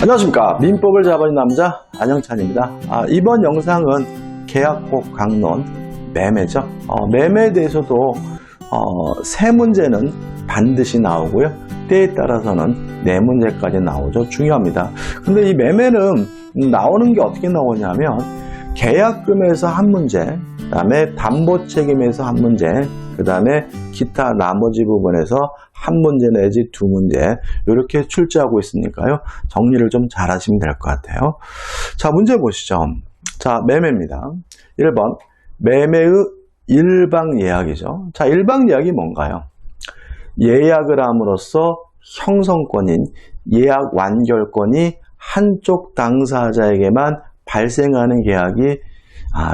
안녕하십니까. 민법을 잡아낸 남자 안영찬입니다. 이번 영상은 계약법 강론 매매죠. 매매에 대해서도 세 문제는 반드시 나오고요. 때에 따라서는 네 문제까지 나오죠. 중요합니다. 근데 이 매매는 나오는 게 어떻게 나오냐면 계약금에서 한 문제, 그 다음에 담보책임에서 한 문제, 그 다음에 기타 나머지 부분에서 한 문제 내지 두 문제 이렇게 출제하고 있으니까요. 정리를 좀 잘 하시면 될 것 같아요. 자, 문제 보시죠. 자, 매매입니다. 1번 매매의 일방예약이죠. 자, 일방예약이 뭔가요? 예약을 함으로써 형성권인 예약 완결권이 한쪽 당사자에게만 발생하는 계약이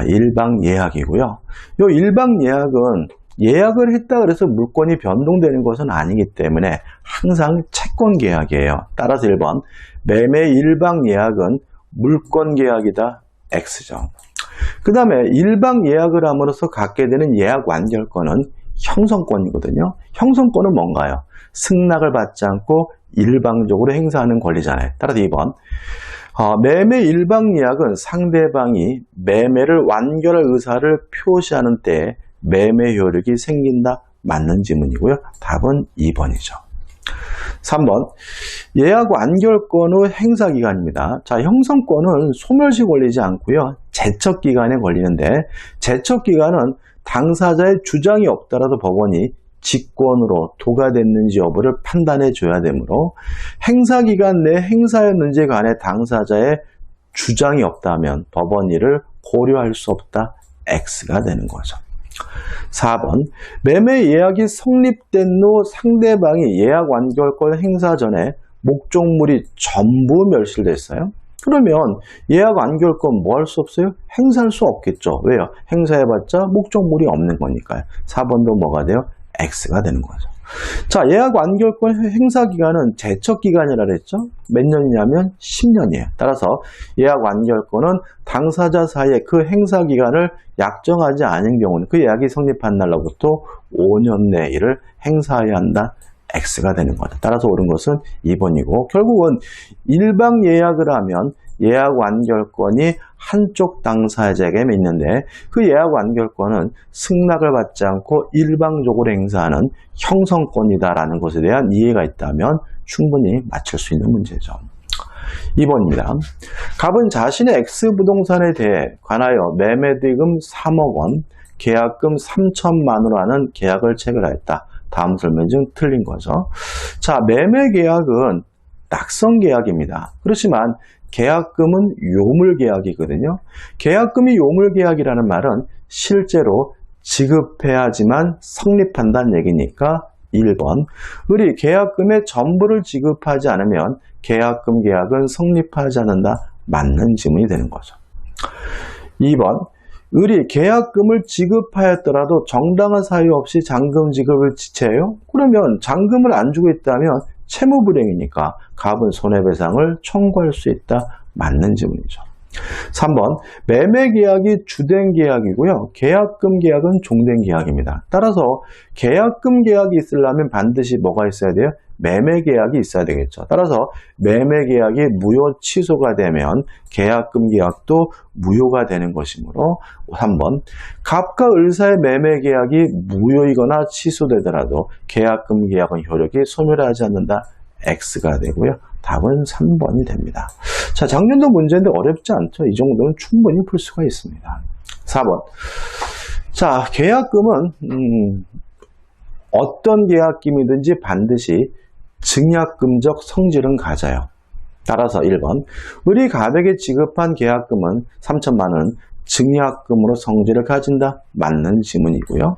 일방예약이고요. 이 일방예약은 예약을 했다 그래서 물건이 변동되는 것은 아니기 때문에 항상 채권 계약이에요. 따라서 1번 매매 일방예약은 물건 계약이다. X죠. 그 다음에 일방예약을 함으로써 갖게 되는 예약 완결권은 형성권이거든요. 형성권은 뭔가요? 승낙을 받지 않고 일방적으로 행사하는 권리잖아요. 따라서 2번 매매 일방예약은 상대방이 매매를 완결할 의사를 표시하는 때에 매매 효력이 생긴다. 맞는 지문이고요. 답은 2번이죠. 3번 예약 완결권의 행사기간입니다. 자, 형성권은 소멸시 걸리지 않고요. 제척기간에 걸리는데 제척기간은 당사자의 주장이 없더라도 법원이 직권으로 도가됐는지 여부를 판단해 줘야 되므로 행사기간 내 행사였는지에 관해 당사자의 주장이 없다면 법원 이를 고려할 수 없다. X가 되는 거죠. 4번 매매 예약이 성립된 후 상대방이 예약 완결권 행사 전에 목적물이 전부 멸실됐어요. 그러면 예약 완결권 뭐 할 수 없어요? 행사할 수 없겠죠. 왜요? 행사해봤자 목적물이 없는 거니까요. 4번도 뭐가 돼요? X가 되는 거죠. 자, 예약 완결권 행사 기간은 제척 기간이라 그랬죠. 몇 년이냐면 10년이에요. 따라서 예약 완결권은 당사자 사이에 그 행사 기간을 약정하지 않은 경우는 그 예약이 성립한 날로부터 5년 내에 이를 행사해야 한다. X가 되는 거죠. 따라서 옳은 것은 2번이고 결국은 일방 예약을 하면 예약 완결권이 한쪽 당사자에게 있는데 그 예약 완결권은 승낙을 받지 않고 일방적으로 행사하는 형성권이다라는 것에 대한 이해가 있다면 충분히 맞출 수 있는 문제죠. 2번입니다. 갑은 자신의 X부동산에 대해 관하여 매매대금 3억 원, 계약금 3천만 원으로 하는 계약을 체결하였다. 다음 설명 중 틀린 거죠. 자, 매매 계약은 낙성 계약입니다. 그렇지만 계약금은 요물 계약이거든요. 계약금이 요물 계약이라는 말은 실제로 지급해야지만 성립한다는 얘기니까 1번 을이 계약금의 전부를 지급하지 않으면 계약금 계약은 성립하지 않는다. 맞는 지문이 되는 거죠. 2번 을이 계약금을 지급하였더라도 정당한 사유 없이 잔금 지급을 지체해요? 그러면 잔금을 안 주고 있다면 채무불이행이니까 갑은 손해배상을 청구할 수 있다. 맞는 지문이죠. 3번 매매 계약이 주된 계약이고요. 계약금 계약은 종된 계약입니다. 따라서 계약금 계약이 있으려면 반드시 뭐가 있어야 돼요? 매매 계약이 있어야 되겠죠. 따라서 매매 계약이 무효 취소가 되면 계약금 계약도 무효가 되는 것이므로 3번 갑과 을 사이의 매매 계약이 무효이거나 취소되더라도 계약금 계약은 효력이 소멸하지 않는다. X가 되고요. 답은 3번이 됩니다. 자, 작년도 문제인데 어렵지 않죠. 이 정도는 충분히 풀 수가 있습니다. 4번 자, 계약금은 어떤 계약금이든지 반드시 증약금적 성질은 가져요. 따라서 1번 을이 갑에게 지급한 계약금은 3천만 원 증약금으로 성질을 가진다. 맞는 지문이고요.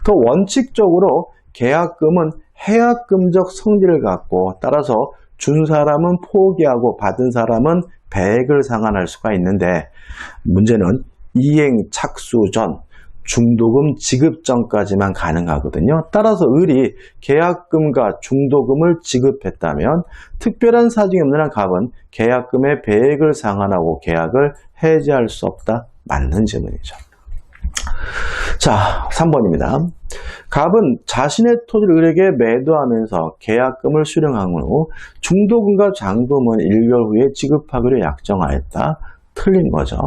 또 원칙적으로 계약금은 해약금적 성질을 갖고 따라서 준 사람은 포기하고 받은 사람은 배액을 상환할 수가 있는데 문제는 이행 착수 전 중도금 지급 전까지만 가능하거든요. 따라서 을이 계약금과 중도금을 지급했다면 특별한 사정이 없는 한 갑은 계약금의 배액을 상환하고 계약을 해지할 수 없다. 맞는 질문이죠. 자, 3번입니다. 갑은 자신의 토지를 을에게 매도하면서 계약금을 수령한 후 중도금과 잔금은 1개월 후에 지급하기로 약정하였다. 틀린 거죠.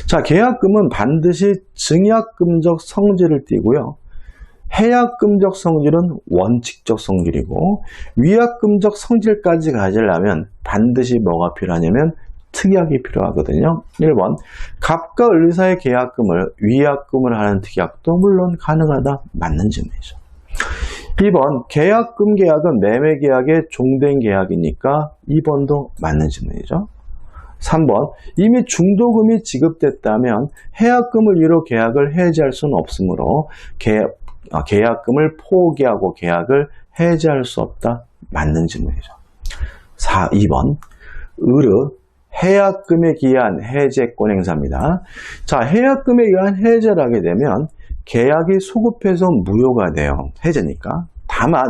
자, 계약금은 반드시 증약금적 성질을 띠고요. 해약금적 성질은 원칙적 성질이고 위약금적 성질까지 가지려면 반드시 뭐가 필요하냐면 특약이 필요하거든요. 1번, 갑과 을 사이의 계약금을 위약금을 하는 특약도 물론 가능하다. 맞는 질문이죠. 2번, 계약금 계약은 매매 계약의 종된 계약이니까 2번도 맞는 질문이죠. 3번, 이미 중도금이 지급됐다면 해약금을 이유로 계약을 해지할 수는 없으므로 계약금을 포기하고 계약을 해지할 수 없다. 맞는 질문이죠. 2번, 을의 해약금에 기한 해제권 행사입니다. 자, 해약금에 의한 해제를 하게 되면 계약이 소급해서 무효가 돼요. 해제니까. 다만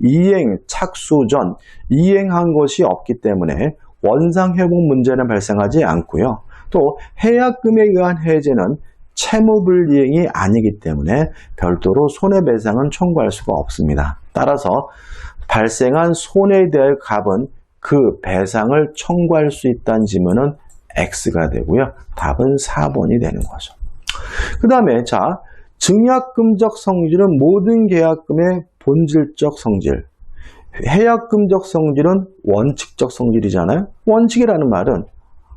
이행 착수 전 이행한 것이 없기 때문에 원상 회복 문제는 발생하지 않고요. 또 해약금에 의한 해제는 채무불이행이 아니기 때문에 별도로 손해배상은 청구할 수가 없습니다. 따라서 발생한 손해에 대해 갑은 그 배상을 청구할 수 있다는 질문은 X가 되고요. 답은 4번이 되는 거죠. 그 다음에 자, 증약금적 성질은 모든 계약금의 본질적 성질, 해약금적 성질은 원칙적 성질이잖아요. 원칙이라는 말은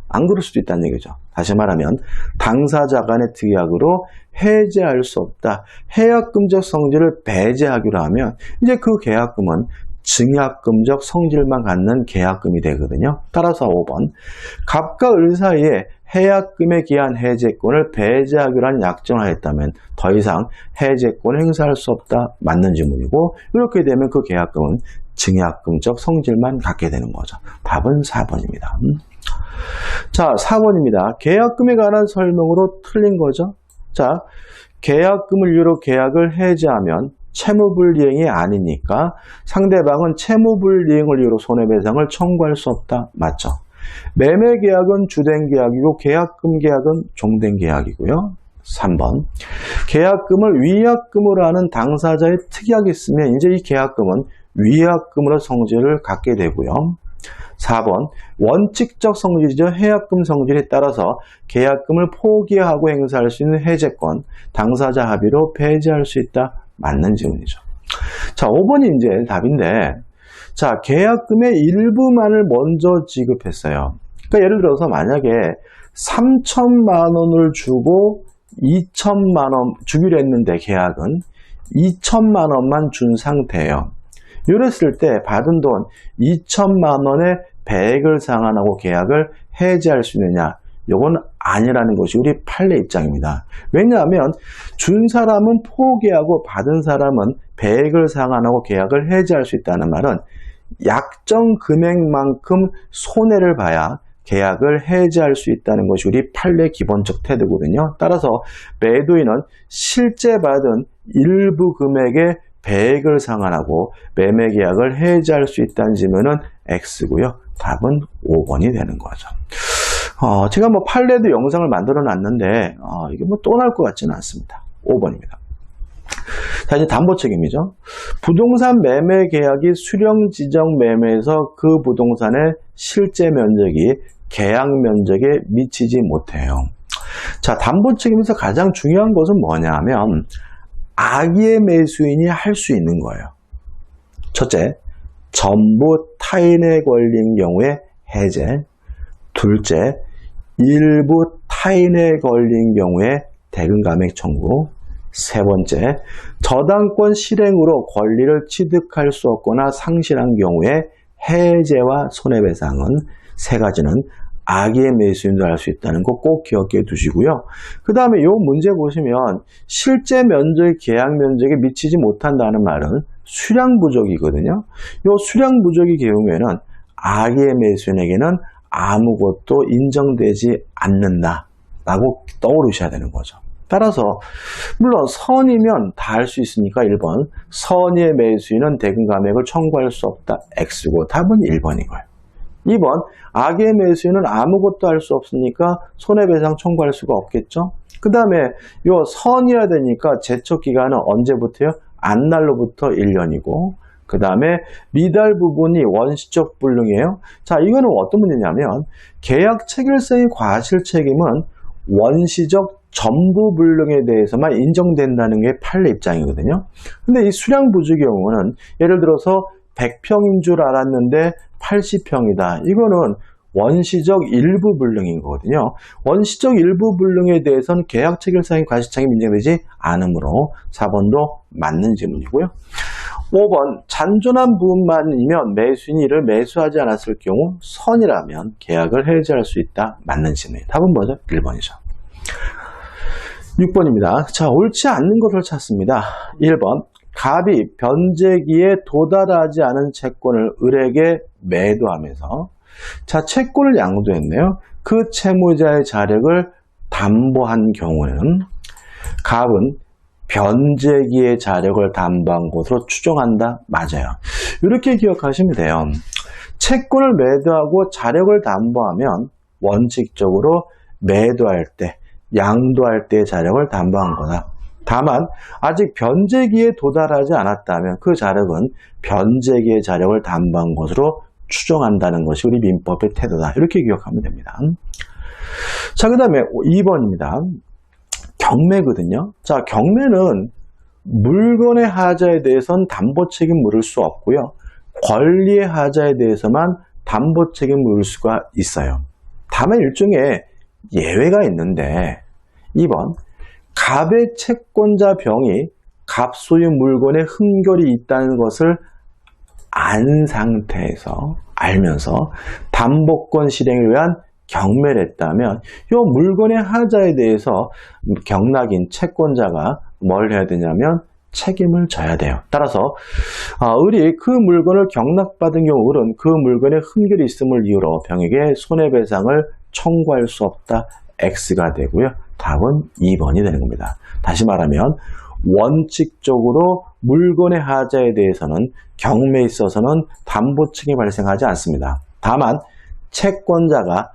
안 그럴 수도 있다는 얘기죠. 다시 말하면 당사자 간의 특약으로 해제할 수 없다. 해약금적 성질을 배제하기로 하면 이제 그 계약금은 증약금적 성질만 갖는 계약금이 되거든요. 따라서 5번, 갑과 을 사이에 해약금에 기한 해제권을 배제하기로 한 약정을 했다면 더 이상 해제권을 행사할 수 없다. 맞는 질문이고 이렇게 되면 그 계약금은 증약금적 성질만 갖게 되는 거죠. 답은 4번입니다. 자, 4번입니다. 계약금에 관한 설명으로 틀린 거죠. 자, 계약금을 이유로 계약을 해지하면 채무불이행이 아니니까 상대방은 채무불이행을 이유로 손해배상을 청구할 수 없다. 맞죠? 매매계약은 주된 계약이고 계약금 계약은 종된 계약이고요. 3번, 계약금을 위약금으로 하는 당사자의 특약이 있으면 이제 이 계약금은 위약금으로 성질을 갖게 되고요. 4번, 원칙적 성질이죠. 해약금 성질에 따라서 계약금을 포기하고 행사할 수 있는 해제권, 당사자 합의로 배제할 수 있다. 맞는 질문이죠. 자, 5번이 이제 답인데, 자, 계약금의 일부만을 먼저 지급했어요. 그러니까 예를 들어서 만약에 3천만 원을 주고 2천만 원 주기로 했는데 계약은 2천만 원만 준 상태예요. 이랬을 때 받은 돈 2천만 원의 배액을 상환하고 계약을 해지할 수 있느냐? 이건 아니라는 것이 우리 판례 입장입니다. 왜냐하면 준 사람은 포기하고 받은 사람은 배액을 상환하고 계약을 해지할 수 있다는 말은 약정 금액만큼 손해를 봐야 계약을 해지할 수 있다는 것이 우리 판례 기본적 태도거든요. 따라서 매도인은 실제 받은 일부 금액의 배액을 상환하고 매매 계약을 해지할 수 있다는 질문은 X고요. 답은 5번이 되는 거죠. 제가 뭐 판례도 영상을 만들어 놨는데 이게 뭐 또 나올 것 같지는 않습니다. 5번입니다. 자, 이제 담보 책임이죠. 부동산 매매 계약이 수령 지정 매매에서 그 부동산의 실제 면적이 계약 면적에 미치지 못해요. 자, 담보 책임에서 가장 중요한 것은 뭐냐면 악의의 매수인이 할 수 있는 거예요. 첫째, 전부 타인에 걸린 경우에 해제. 둘째, 일부 타인에 걸린 경우에 대금 감액 청구. 세 번째, 저당권 실행으로 권리를 취득할 수 없거나 상실한 경우에 해제와 손해배상은 세 가지는 악의의 매수인도 할 수 있다는 거 꼭 기억해 두시고요. 그 다음에 이 문제 보시면 실제 면적, 계약 면적에 미치지 못한다는 말은 수량 부족이거든요. 이 수량 부족의 경우에는 악의의 매수인에게는 아무것도 인정되지 않는다라고 떠오르셔야 되는 거죠. 따라서 물론 선이면 다 할 수 있으니까 1번 선의의 매수인은 대금 감액을 청구할 수 없다. X고 답은 1번인 거예요. 2번, 악의 매수인은 아무것도 할 수 없으니까 손해배상 청구할 수가 없겠죠. 그 다음에 요 선이어야 되니까 제척 기간은 언제부터요? 안날로부터 1년이고, 그 다음에 미달 부분이 원시적 불능이에요. 자, 이거는 어떤 문제냐면 계약 체결성의 과실 책임은 원시적 전부 불능에 대해서만 인정된다는 게 판례 입장이거든요. 근데 이 수량부주 경우는 예를 들어서 100평인 줄 알았는데 80평이다. 이거는 원시적 일부 불능인 거거든요. 원시적 일부 불능에 대해서는 계약 체결상의 과실책임 인정되지 않으므로 4번도 맞는 질문이고요. 5번, 잔존한 부분만이면 매수인이 이를 매수하지 않았을 경우 선이라면 계약을 해지할 수 있다. 맞는 질문이에요. 답은 뭐죠? 1번이죠. 6번입니다. 자, 옳지 않는 것을 찾습니다. 1번, 갑이 변제기에 도달하지 않은 채권을 을에게 매도하면서, 자, 채권을 양도했네요. 그 채무자의 자력을 담보한 경우에는 갑은 변제기의 자력을 담보한 것으로 추정한다. 맞아요. 이렇게 기억하시면 돼요. 채권을 매도하고 자력을 담보하면 원칙적으로 매도할 때, 양도할 때의 자력을 담보한 거다. 다만 아직 변제기에 도달하지 않았다면 그 자력은 변제기의 자력을 담보한 것으로 추정한다는 것이 우리 민법의 태도다. 이렇게 기억하면 됩니다. 자, 그 다음에 2번입니다. 경매거든요. 자, 경매는 물건의 하자에 대해서는 담보 책임 물을 수 없고요. 권리의 하자에 대해서만 담보 책임 물을 수가 있어요. 다만 일종의 예외가 있는데 2번, 갑의 채권자 병이 갑 소유 물건에 흠결이 있다는 것을 안 상태에서 알면서 담보권 실행을 위한 경매를 했다면 이 물건의 하자에 대해서 경락인 채권자가 뭘 해야 되냐면 책임을 져야 돼요. 따라서 을이 그 물건을 경락받은 경우 을은 그 물건에 흠결이 있음을 이유로 병에게 손해배상을 청구할 수 없다. X가 되고요. 답은 2번이 되는 겁니다. 다시 말하면 원칙적으로 물건의 하자에 대해서는 경매에 있어서는 담보 책임이 발생하지 않습니다. 다만 채권자가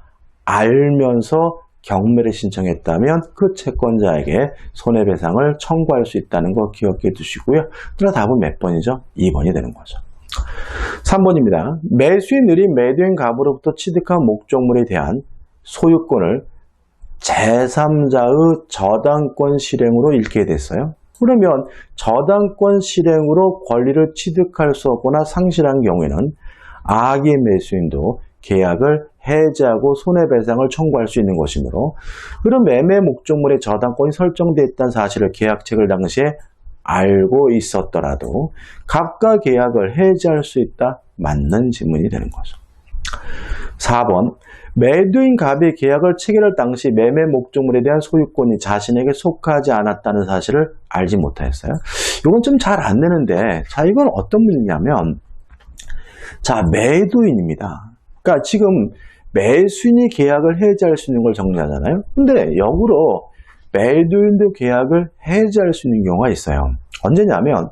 알면서 경매를 신청했다면 그 채권자에게 손해배상을 청구할 수 있다는 거 기억해 두시고요. 그럼 답은 몇 번이죠? 2번이 되는 거죠. 3번입니다. 매수인 을이 매도인 갑으로부터 취득한 목적물에 대한 소유권을 제3자의 저당권 실행으로 잃게 됐어요. 그러면 저당권 실행으로 권리를 취득할 수 없거나 상실한 경우에는 악의 매수인도 계약을 해지하고 손해배상을 청구할 수 있는 것이므로 그런 매매 목적물의 저당권이 설정되어 있다는 사실을 계약 체결 당시에 알고 있었더라도 갑과 계약을 해지할 수 있다. 맞는 질문이 되는 거죠. 4번, 매도인 갑이 계약을 체결할 당시 매매 목적물에 대한 소유권이 자신에게 속하지 않았다는 사실을 알지 못하였어요. 이건 좀 잘 안 되는데, 자, 이건 어떤 문제냐면, 자, 매도인입니다. 그러니까 지금 매수인이 계약을 해지할 수 있는 걸 정리하잖아요. 근데 역으로 매도인도 계약을 해지할 수 있는 경우가 있어요. 언제냐면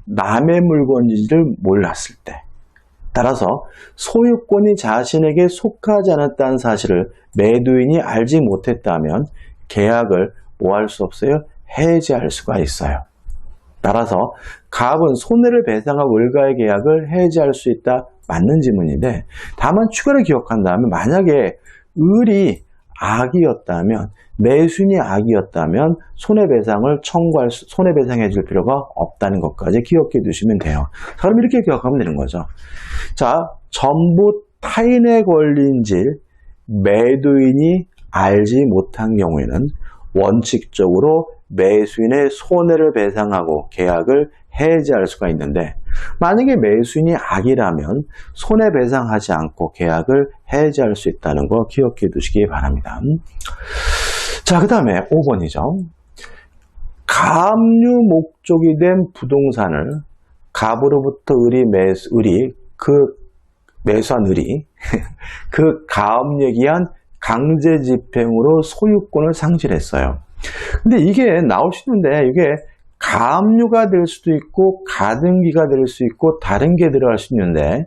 남의 물건인지를 몰랐을 때. 따라서 소유권이 자신에게 속하지 않았다는 사실을 매도인이 알지 못했다면 계약을 뭐 할 수 없어요? 해지할 수가 있어요. 따라서 갑은 손해를 배상한 을과의 계약을 해지할 수 있다. 맞는 질문인데 다만 추가로 기억한다면 만약에 을이 악이었다면 매수인이 악이었다면 손해배상을 손해배상해 줄 필요가 없다는 것까지 기억해 두시면 돼요. 그럼 이렇게 기억하면 되는 거죠. 자, 전부 타인의 권리인지 매도인이 알지 못한 경우에는 원칙적으로 매수인의 손해를 배상하고 계약을 해지할 수가 있는데 만약에 매수인이 악이라면 손해배상하지 않고 계약을 해지할 수 있다는 거 기억해 두시기 바랍니다. 자, 그 다음에 5번이죠. 가압류 목적이 된 부동산을 갑으로부터 매수한 을이 그 가압류에 의한 강제집행으로 소유권을 상실했어요. 근데 이게 나올 수 있는데 이게 가압류가 될 수도 있고 가등기가 될 수 있고 다른 게 들어갈 수 있는데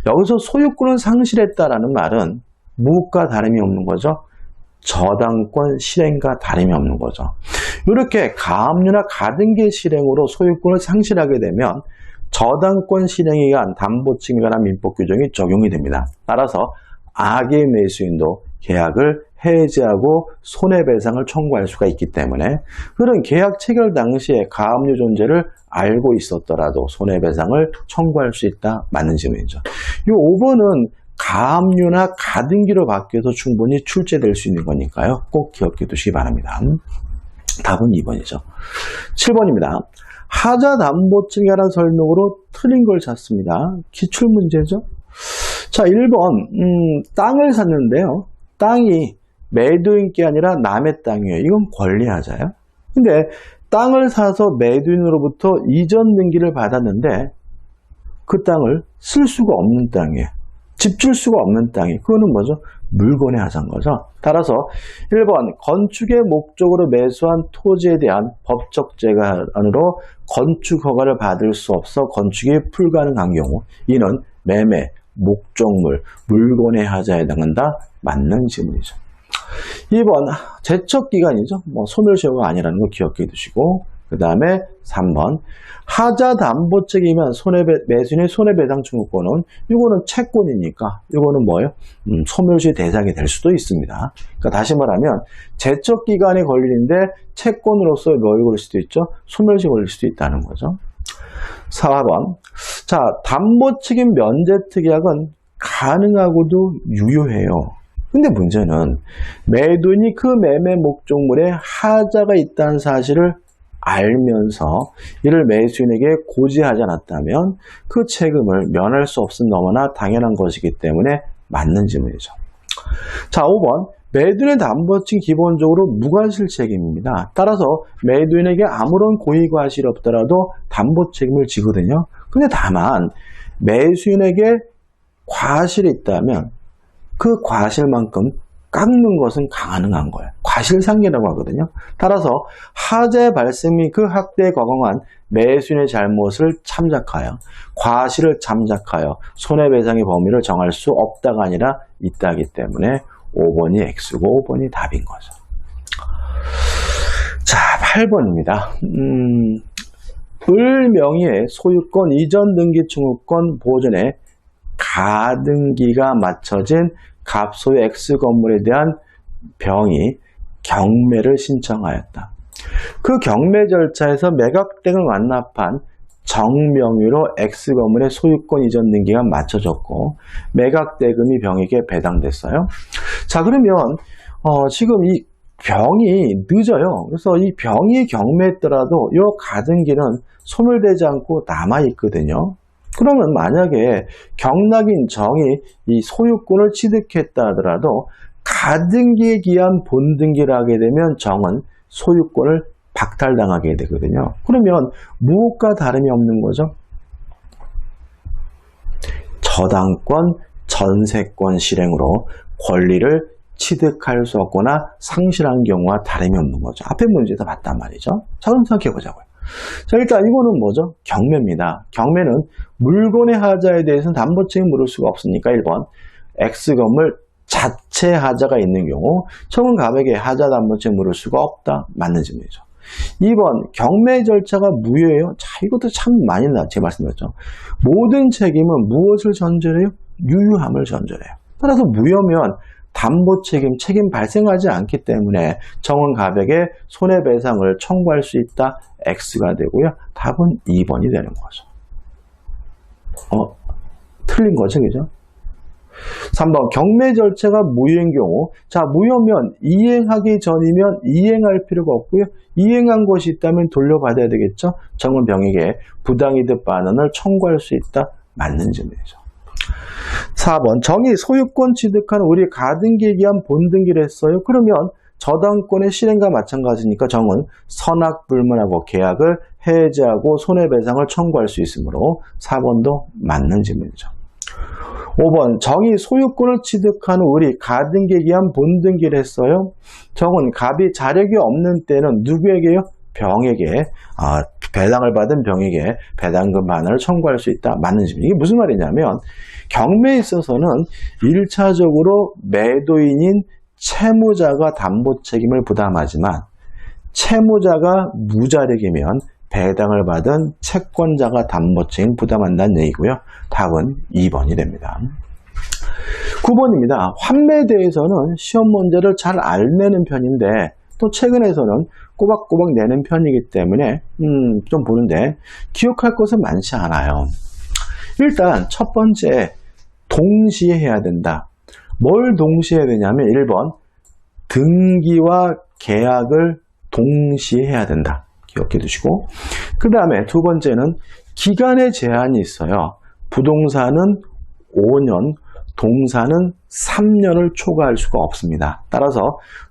여기서 소유권을 상실했다라는 말은 무엇과 다름이 없는 거죠? 저당권 실행과 다름이 없는 거죠. 이렇게 가압류나 가등기 실행으로 소유권을 상실하게 되면 저당권 실행에 의한 담보증에 관한 민법 규정이 적용이 됩니다. 따라서 악의 매수인도 계약을 해지하고 손해배상을 청구할 수가 있기 때문에 그런 계약 체결 당시에 가압류 존재를 알고 있었더라도 손해배상을 청구할 수 있다. 맞는 질문이죠. 이 5번은 가압류나 가등기로 바뀌어서 충분히 출제될 수 있는 거니까요. 꼭 기억해 두시기 바랍니다. 답은 2번이죠. 7번입니다. 하자 담보증에 관한 설명으로 틀린 걸 찾습니다. 기출문제죠. 자, 1번 땅을 샀는데요. 땅이 매도인께 아니라 남의 땅이에요. 이건 권리하자예요. 근데 땅을 사서 매도인으로부터 이전 등기를 받았는데 그 땅을 쓸 수가 없는 땅이에요. 집 줄 수가 없는 땅이. 그거는 뭐죠? 물건의 하자인 거죠. 따라서 1번 건축의 목적으로 매수한 토지에 대한 법적 제한으로 건축 허가를 받을 수 없어 건축이 불가능한 경우 이는 매매, 목적물, 물건의 하자에 해당한다. 맞는 질문이죠. 2번 제척기간이죠. 소멸시효가 아니라는 거 기억해 두시고 그 다음에 3번 하자 담보책이면 매수인의 손해배상 청구권은 이거는 채권이니까 이거는 뭐예요? 소멸시 대상이 될 수도 있습니다. 그러니까 다시 말하면 제척기간에 걸리는데 채권으로서 뭐에 걸릴 수도 있죠? 소멸시 걸릴 수도 있다는 거죠. 4번 자 담보책임 면제특약은 가능하고도 유효해요. 근데 문제는 매도인이 그 매매 목적물에 하자가 있다는 사실을 알면서 이를 매수인에게 고지하지 않았다면 그 책임을 면할 수 없은 너무나 당연한 것이기 때문에 맞는 질문이죠. 자, 5번 매도인의 담보증 기본적으로 무과실 책임입니다. 따라서 매도인에게 아무런 고의과실이 없더라도 담보 책임을 지거든요. 근데 다만 매수인에게 과실이 있다면 그 과실만큼 깎는 것은 가능한 거예요. 과실상계라고 하거든요. 따라서 하자의 발생 및 그 학대에 과공한 매수인의 잘못을 참작하여 과실을 참작하여 손해배상의 범위를 정할 수 없다가 아니라 있다기 때문에 5번이 X고 5번이 답인 거죠. 자, 8번입니다. 을명의의 소유권 이전 등기 청구권 보존에 가등기가 맞춰진 갑소유 X 건물에 대한 병이 경매를 신청하였다. 그 경매 절차에서 매각대금을 완납한 정명의로 X 건물의 소유권 이전 등기가 맞춰졌고 매각대금이 병에게 배당됐어요. 자, 그러면 지금 이 병이 늦어요. 그래서 이 병이 경매했더라도 이 가등기는 소멸되지 않고 남아있거든요. 그러면 만약에 경락인 정이 이 소유권을 취득했다 하더라도 가등기에 기한 본등기를 하게 되면 정은 소유권을 박탈당하게 되거든요. 그러면 무엇과 다름이 없는 거죠? 저당권, 전세권 실행으로 권리를 취득할 수 없거나 상실한 경우와 다름이 없는 거죠. 앞에 문제에서 봤단 말이죠. 자, 그럼 생각해 보자고요. 자, 일단 이거는 뭐죠? 경매입니다. 경매는 물건의 하자에 대해서는 담보책임 물을 수가 없으니까 1번 X 건물 자체 하자가 있는 경우 청은 갑에게 하자 담보책임 물을 수가 없다. 맞는 질문이죠. 2번 경매 절차가 무효예요. 자, 이것도 참 많이 제가 말씀드렸죠. 모든 책임은 무엇을 전제해요? 유효함을 전제해요. 따라서 무효면 담보 책임 발생하지 않기 때문에 정은 갑에게 손해배상을 청구할 수 있다. X가 되고요. 답은 2번이 되는 거죠. 틀린 거죠, 그죠? 3번 경매 절차가 무효인 경우, 자, 무효면 이행하기 전이면 이행할 필요가 없고요. 이행한 것이 있다면 돌려받아야 되겠죠. 정은 병에게 부당이득 반환을 청구할 수 있다. 맞는 질문이죠. 4번 정의 소유권 취득한 우리 가등기에 기한 본등기를 했어요. 그러면 저당권의 실행과 마찬가지니까 정은 선악불문하고 계약을 해지하고 손해배상을 청구할 수 있으므로 4번도 맞는 질문이죠. 5번 정의 소유권을 취득한 우리 가등기에 기한 본등기를 했어요. 정은 갑이 자력이 없는 때는 누구에게요? 병에게 배당을 받은 병에게 배당금 반환을 청구할 수 있다. 맞는 질문. 이게 무슨 말이냐면 경매에 있어서는 1차적으로 매도인인 채무자가 담보 책임을 부담하지만 채무자가 무자력이면 배당을 받은 채권자가 담보 책임 부담한다는 얘기고요. 답은 2번이 됩니다. 9번입니다. 환매에 대해서는 시험 문제를 잘 알내는 편인데 또 최근에서는 꼬박꼬박 내는 편이기 때문에 좀 보는데 기억할 것은 많지 않아요. 일단 첫 번째 동시에 해야 된다. 뭘 동시에 해야 되냐면 1번 등기와 계약을 동시에 해야 된다. 기억해 두시고 그 다음에 두 번째는 기간의 제한이 있어요. 부동산은 5년, 동산은 3년을 초과할 수가 없습니다. 따라서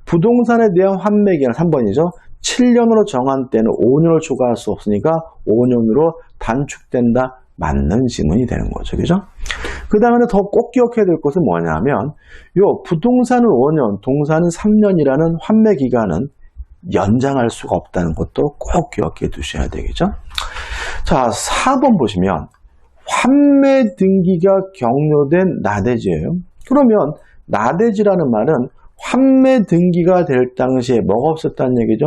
부동산에 대한 환매 기간 3번이죠. 7년으로 정한 때는 5년을 초과할 수 없으니까 5년으로 단축된다. 맞는 지문이 되는 거죠. 그죠? 그 다음에 더 꼭 기억해야 될 것은 뭐냐면 요 부동산은 5년, 동산은 3년이라는 환매 기간은 연장할 수가 없다는 것도 꼭 기억해 두셔야 되겠죠? 자, 4번 보시면 환매 등기가 경료된 나대지예요. 그러면 나대지라는 말은 환매 등기가 될 당시에 뭐가 없었다는 얘기죠?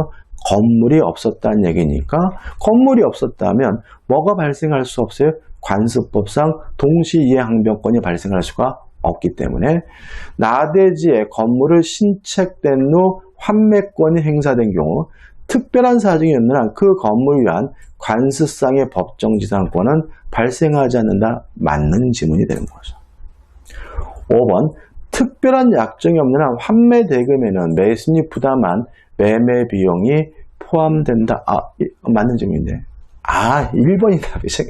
건물이 없었다는 얘기니까 건물이 없었다면 뭐가 발생할 수 없어요? 관습법상 동시이해항변권이 발생할 수가 없기 때문에 나대지에 건물을 신책된 후 환매권이 행사된 경우 특별한 사정이 있는 한 그 건물을 위한 관습상의 법정지상권은 발생하지 않는다. 맞는 지문이 되는 거죠. 5번 특별한 약정이 없는 한 환매 대금에는 매수인이 부담한 매매 비용이 포함된다. 맞는 질문인데. 1번이 답이죠.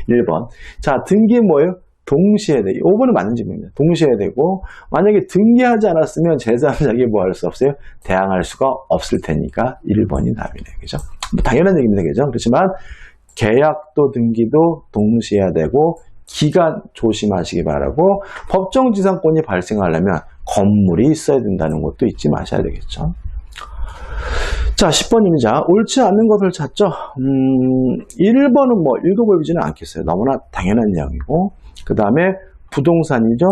1번. 자, 등기 뭐예요? 동시에 되고. 5번은 맞는 질문입니다. 동시에 되고, 만약에 등기하지 않았으면 제3자에게 뭐 할 수 없어요? 대항할 수가 없을 테니까 1번이 답이네. 그죠? 뭐 당연한 얘기입니다. 그죠? 그렇지만, 계약도 등기도 동시에 해야 되고, 기간 조심하시기 바라고, 법정지상권이 발생하려면 건물이 있어야 된다는 것도 잊지 마셔야 되겠죠. 자, 10번입니다. 옳지 않는 것을 찾죠. 1번은 뭐 읽어보지는 않겠어요. 너무나 당연한 이야기고. 그 다음에 부동산이죠.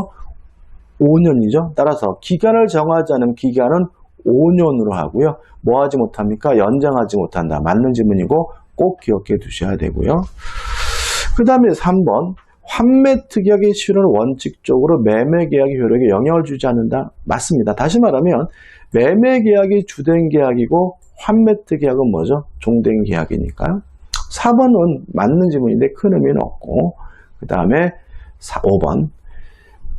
5년이죠. 따라서 기간을 정하지 않으면 기간은 5년으로 하고요. 뭐 하지 못합니까? 연장하지 못한다. 맞는 질문이고 꼭 기억해 두셔야 되고요. 그 다음에 3번. 환매 특약의 실효는 원칙적으로 매매 계약의 효력에 영향을 주지 않는다. 맞습니다. 다시 말하면 매매 계약이 주된 계약이고 환매 특약은 뭐죠? 종된 계약이니까. 4번은 맞는 지문인데 큰 의미는 없고 그 다음에 5번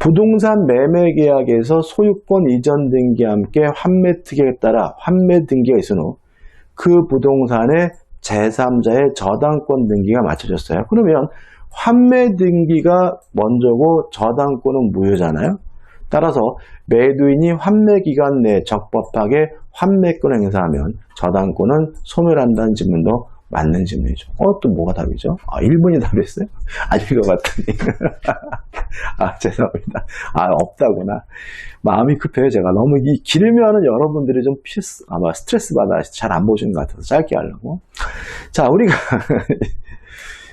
부동산 매매 계약에서 소유권 이전 등기와 함께 환매 특약에 따라 환매 등기가 있은 후 그 부동산의 제3자의 저당권 등기가 마쳐졌어요. 그러면 환매 등기가 먼저고 저당권은 무효잖아요. 따라서 매도인이 환매 기간 내에 적법하게 환매권을 행사하면 저당권은 소멸한다는 질문도 맞는 질문이죠. 또 뭐가 답이죠? 1번이 답이었어요? 안 읽어봤더니. 죄송합니다. 없다구나. 마음이 급해요, 제가. 너무 길면은 여러분들이 좀 아마 스트레스 받아 잘 안 보시는 것 같아서 짧게 하려고. 자, 우리가.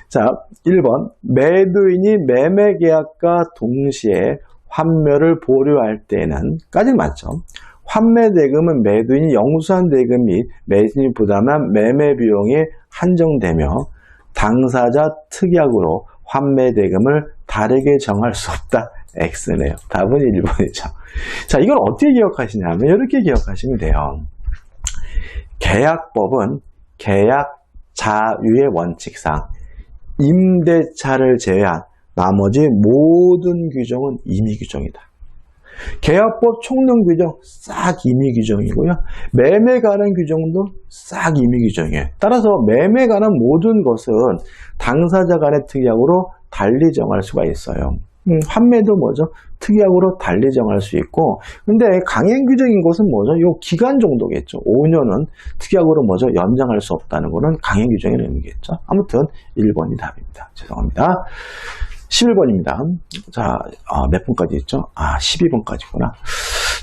자, 1번. 매도인이 매매 계약과 동시에 환매를 보류할 때는, 까지는 맞죠. 환매 대금은 매도인이 영수한 대금 및 매수인이 부담한 매매 비용에 한정되며 당사자 특약으로 환매 대금을 다르게 정할 수 없다. X네요. 답은 1번이죠. 자, 이걸 어떻게 기억하시냐면 이렇게 기억하시면 돼요. 계약법은 계약 자유의 원칙상 임대차를 제외한 나머지 모든 규정은 임의 규정이다. 계약법 총론 규정 싹 임의 규정이고요. 매매 관한 규정도 싹 임의 규정이에요. 따라서 매매 관한 모든 것은 당사자 간의 특약으로 달리 정할 수가 있어요. 환매도 뭐죠? 특약으로 달리 정할 수 있고, 근데 강행 규정인 것은 뭐죠? 요 기간 정도겠죠. 5년은 특약으로 뭐죠? 연장할 수 없다는 거는 강행 규정의 의미겠죠. 아무튼 1번이 답입니다. 죄송합니다. 11번입니다. 자, 몇 분까지 있죠? 12번까지구나.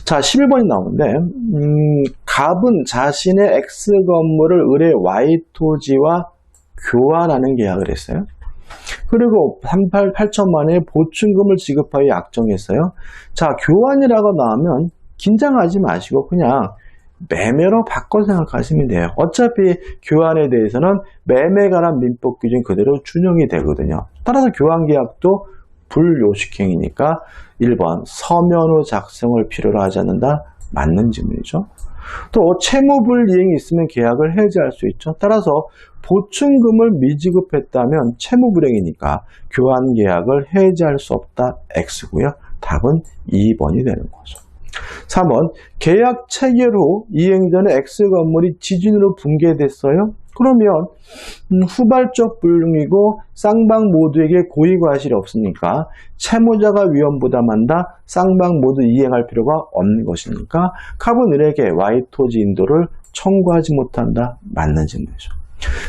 자, 11번이 나오는데, 갑은 자신의 X 건물을 을의 Y 토지와 교환하는 계약을 했어요. 그리고 8천만 원의 보충금을 지급하여 약정했어요. 자, 교환이라고 나오면 긴장하지 마시고 그냥 매매로 바꿔 생각하시면 돼요. 어차피 교환에 대해서는 매매에 관한 민법 규정 그대로 준용이 되거든요. 따라서 교환계약도 불요식행위니까 1번 서면 후 작성을 필요로 하지 않는다. 맞는 질문이죠. 또 채무불이행이 있으면 계약을 해지할 수 있죠. 따라서 보충금을 미지급했다면 채무불이행이니까 교환계약을 해지할 수 없다. X고요. 답은 2번이 되는 거죠. 3번 계약 체결 후 이행 전에 X건물이 지진으로 붕괴됐어요. 그러면 후발적 불능이고 쌍방 모두에게 고의과실이 없으니까 채무자가 위험 부담한다. 쌍방 모두 이행할 필요가 없는 것이니까 갑은 을에게 Y토지 인도를 청구하지 못한다. 맞는 질문이죠.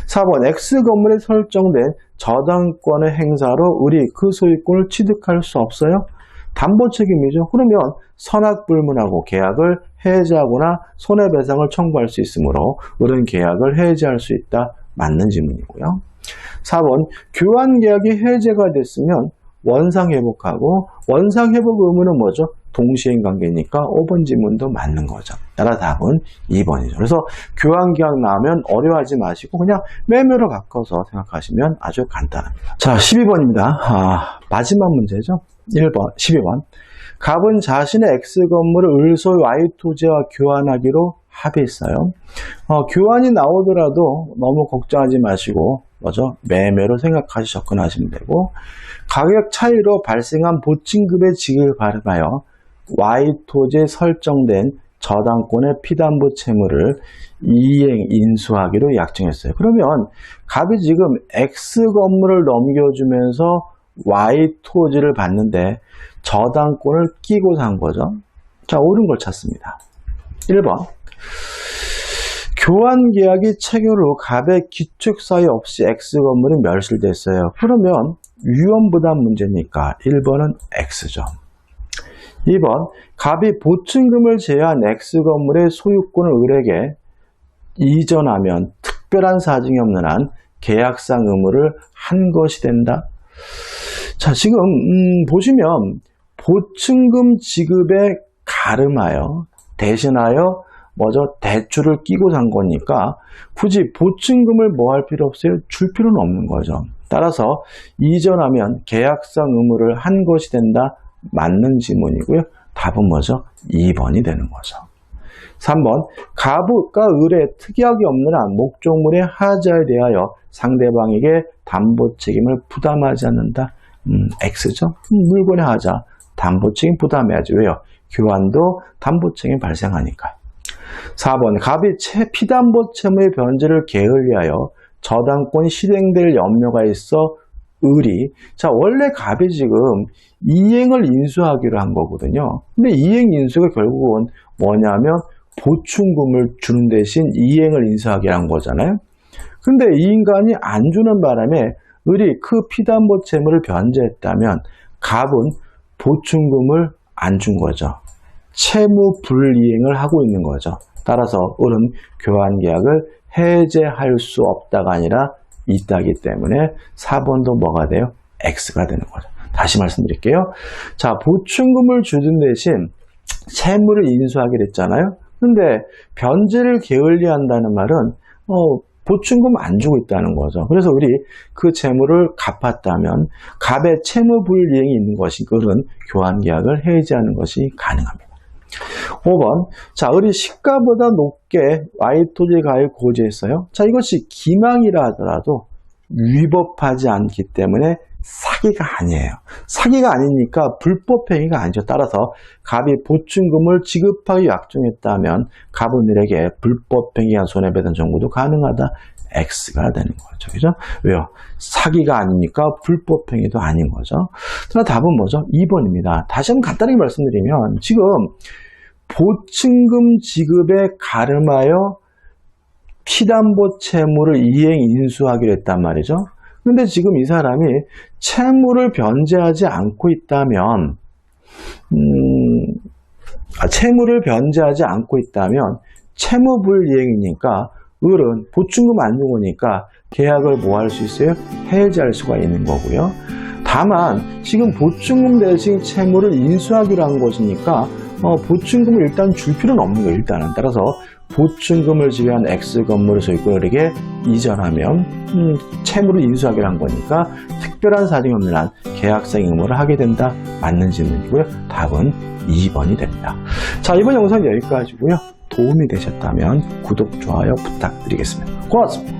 4번 X건물에 설정된 저당권의 행사로 을이 그 소유권을 취득할 수 없어요. 담보 책임이죠. 그러면 선악불문하고 계약을 해지하거나 손해배상을 청구할 수 있으므로 을은 계약을 해지할 수 있다. 맞는 질문이고요. 4번 교환계약이 해제가 됐으면 원상회복하고 원상회복 의무는 뭐죠? 동시행관계니까 5번 질문도 맞는 거죠. 따라 답은 2번이죠. 그래서 교환계약 나오면 어려워하지 마시고 그냥 매매로 바꿔서 생각하시면 아주 간단합니다. 자, 12번입니다. 마지막 문제죠. 12번. 갑은 자신의 X건물을 을소유 Y토지와 교환하기로 합의했어요. 교환이 나오더라도 너무 걱정하지 마시고 뭐죠? 매매로 생각하시 접근하시면 되고 가격 차이로 발생한 보증금의 지급을 바라하여 Y토지에 설정된 저당권의 피담보 채무를 이행 인수하기로 약정했어요. 그러면 갑이 지금 X건물을 넘겨주면서 Y토지를 받는데 저당권을 끼고 산 거죠. 자, 옳은 걸 찾습니다. 1번 교환계약이 체결 후 갑의 기축사유 없이 X건물이 멸실됐어요. 그러면 위험부담 문제니까 1번은 X죠. 2번 갑이 보충금을 제외한 X건물의 소유권을 을에게 이전하면 특별한 사정이 없는 한 계약상 의무를 한 것이 된다. 자, 지금 보시면 보충금 지급에 가름하여 대신하여 뭐죠? 대출을 끼고 산 거니까 굳이 보충금을 뭐 할 필요 없어요? 줄 필요는 없는 거죠. 따라서 이전하면 계약상 의무를 한 것이 된다. 맞는 지문이고요. 답은 뭐죠? 2번이 되는 거죠. 3번 갑과 을의 특약이 없는 한 목적물의 하자에 대하여 상대방에게 담보 책임을 부담하지 않는다. X죠. 물건의 하자 담보 책임 부담해야지. 왜요? 교환도 담보 책임 발생하니까. 4번 갑이 피담보 채무의 변제를 게을리하여 저당권이 실행될 염려가 있어 을이 자 원래 갑이 지금 이행을 인수하기로 한 거거든요. 근데 이행 인수가 결국은 뭐냐면 보충금을 주는 대신 이행을 인수하기로 한 거잖아요. 근데 이 인간이 안 주는 바람에 을이 그 피담보 채무를 변제했다면 갑은 보충금을 안 준 거죠. 채무 불이행을 하고 있는 거죠. 따라서 을은 교환계약을 해제할 수 없다가 아니라 있다기 때문에 4번도 뭐가 돼요? X가 되는 거죠. 다시 말씀드릴게요. 자, 보충금을 주는 대신 채무를 인수하기로 했잖아요. 근데 변제를 게을리한다는 말은 보충금 안 주고 있다는 거죠. 그래서 우리 그 채무를 갚았다면 갑의 채무 불이행이 있는 것이 을은 교환계약을 해지하는 것이 가능합니다. 5번 자 을이 시가보다 높게 Y토지 가액을 고지했어요. 자 이것이 기망이라 하더라도 위법하지 않기 때문에 사기가 아니에요. 사기가 아니니까 불법행위가 아니죠. 따라서 갑이 보충금을 지급하기 약정했다면 갑은 을에게 불법행위한 손해배상 청구도 가능하다. X가 되는 거죠. 그죠? 왜요? 사기가 아니니까 불법행위도 아닌 거죠. 그럼 답은 뭐죠? 2번입니다. 다시 한번 간단하게 말씀드리면 지금 보충금 지급에 가름하여 피담보 채무를 이행 인수하기로 했단 말이죠. 근데 지금 이 사람이 채무를 변제하지 않고 있다면 채무불이행이니까 을은 보충금 안 준 거니까 계약을 뭐 할 수 있어요? 해지할 수가 있는 거고요. 다만 지금 보충금 대신 채무를 인수하기로 한 것이니까 보충금을 일단 줄 필요는 없는 거예요. 일단은. 따라서 보충금을 지배한 X 건물을 소유권에게 이전하면 채무를 인수하기로 한 거니까 특별한 사정이 없는 한 계약상 의무를 하게 된다. 맞는 질문이고요. 답은 2번이 됩니다. 자, 이번 영상 여기까지고요. 도움이 되셨다면 구독, 좋아요 부탁드리겠습니다. 고맙습니다.